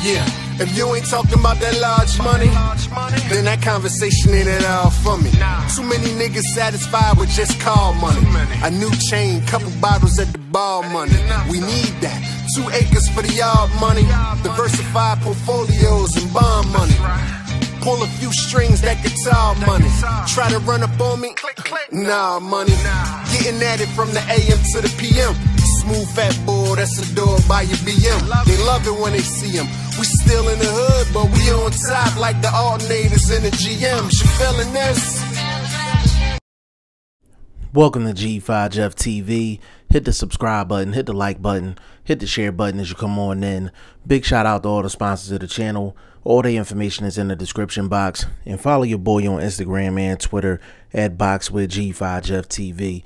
Yeah, if you ain't talking about that large money, then that conversation ain't at all for me. Too many niggas satisfied with just call money. A new chain, couple bottles at the bar money. We need that. 2 acres for the yard money. Diversified portfolios and bond money. Pull a few strings, that guitar money. Try to run up on me? Nah, money. Getting at it from the AM to the PM. Smooth fat boy, that's a door by your BM. They love it when they see him. We still in the hood, but we on top like the alternators in the GMs. You feeling this? Welcome to G5 Jeff TV. Hit the subscribe button, hit the like button, hit the share button as you come on in. Big shout out to all the sponsors of the channel. All the information is in the description box. And follow your boy on Instagram and Twitter at BoxingFirst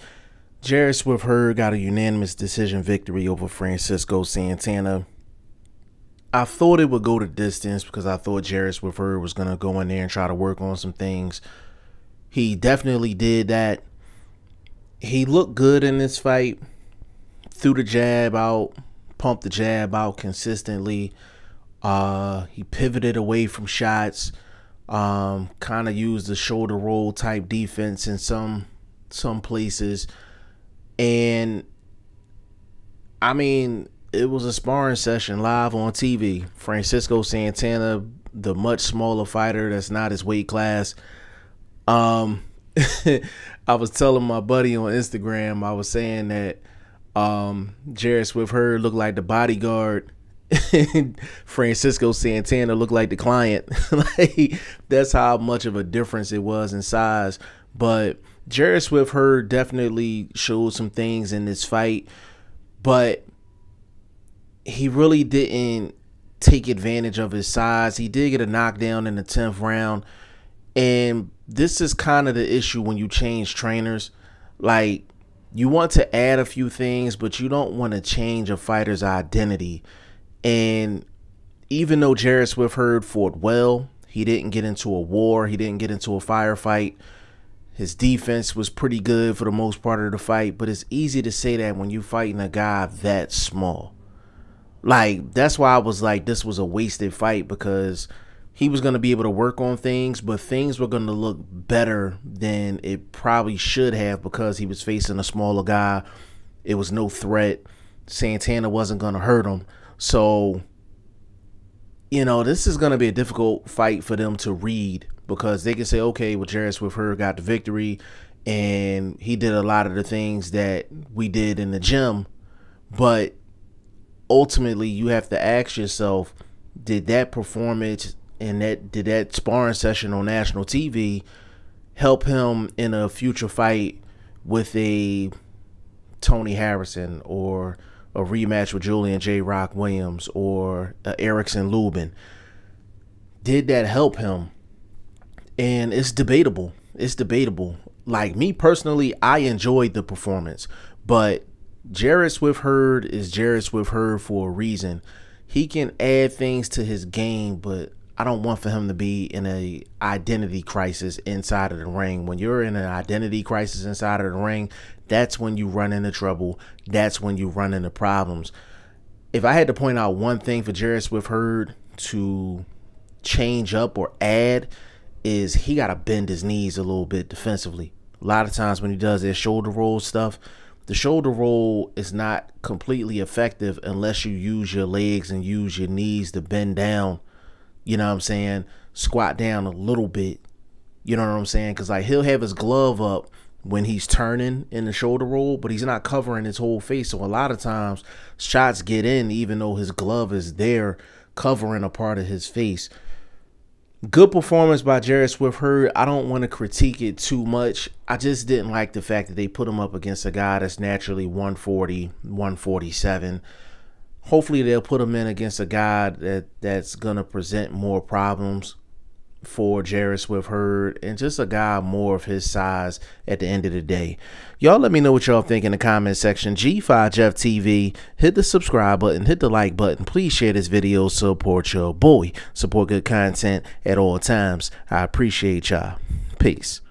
Jared Swift Hurd got a unanimous decision victory over Francisco Santana. I thought it would go the distance because I thought Jared Swift Hurd was going to go in there and try to work on some things. He definitely did that. He looked good in this fight. Threw the jab out, pumped the jab out consistently. He pivoted away from shots. Kind of used the shoulder roll type defense in some places. And I mean, it was a sparring session live on TV. Francisco Santana, the much smaller fighter that's not his weight class. I was telling my buddy on Instagram, I was saying that Jared Swift Hurd looked like the bodyguard. Francisco Santana looked like the client. Like, that's how much of a difference it was in size. But Jared Swift Hurd definitely showed some things in this fight, but he really didn't take advantage of his size. He did get a knockdown in the 10th round, and this is kind of the issue when you change trainers. Like, you want to add a few things, but you don't want to change a fighter's identity. And even though Jared Swift Hurd fought well, he didn't get into a war, he didn't get into a firefight. His defense was pretty good for the most part of the fight, but it's easy to say that when you're fighting a guy that small. Like, that's why I was like, this was a wasted fight, because he was going to be able to work on things, but things were going to look better than it probably should have because he was facing a smaller guy. It was no threat. Santana wasn't going to hurt him. So, you know, this is going to be a difficult fight for them to read, because they can say, okay, well, Jared Swift Hurd got the victory and he did a lot of the things that we did in the gym. But ultimately, you have to ask yourself, did that performance and did that sparring session on national TV help him in a future fight with a Tony Harrison or a rematch with Julian J. Rock Williams or Erickson Lubin? Did that help him? And it's debatable. It's debatable. Like, me personally, I enjoyed the performance, but Jared Swift Hurd is Jared Swift Hurd for a reason. He can add things to his game, but I don't want for him to be in a identity crisis inside of the ring. When you're in an identity crisis inside of the ring, that's when you run into trouble. That's when you run into problems. If I had to point out one thing for Jared Swift Hurd to change up or add, is he got to bend his knees a little bit defensively. A lot of times when he does his shoulder roll stuff, the shoulder roll is not completely effective unless you use your legs and use your knees to bend down. You know what I'm saying? Squat down a little bit. You know what I'm saying? Because, like, he'll have his glove up when he's turning in the shoulder roll, but he's not covering his whole face. So a lot of times shots get in even though his glove is there covering a part of his face. Good performance by Jared Swift Hurd. I don't want to critique it too much. I just didn't like the fact that they put him up against a guy that's naturally 140, 147. Hopefully they'll put him in against a guy that's going to present more problems for Jared Swift Hurd, and just a guy more of his size at the end of the day. Y'all let me know what y'all think in the comment section. G5 Jeff TV, hit the subscribe button, hit the like button. Please share this video, support your boy, support good content at all times. I appreciate y'all. Peace.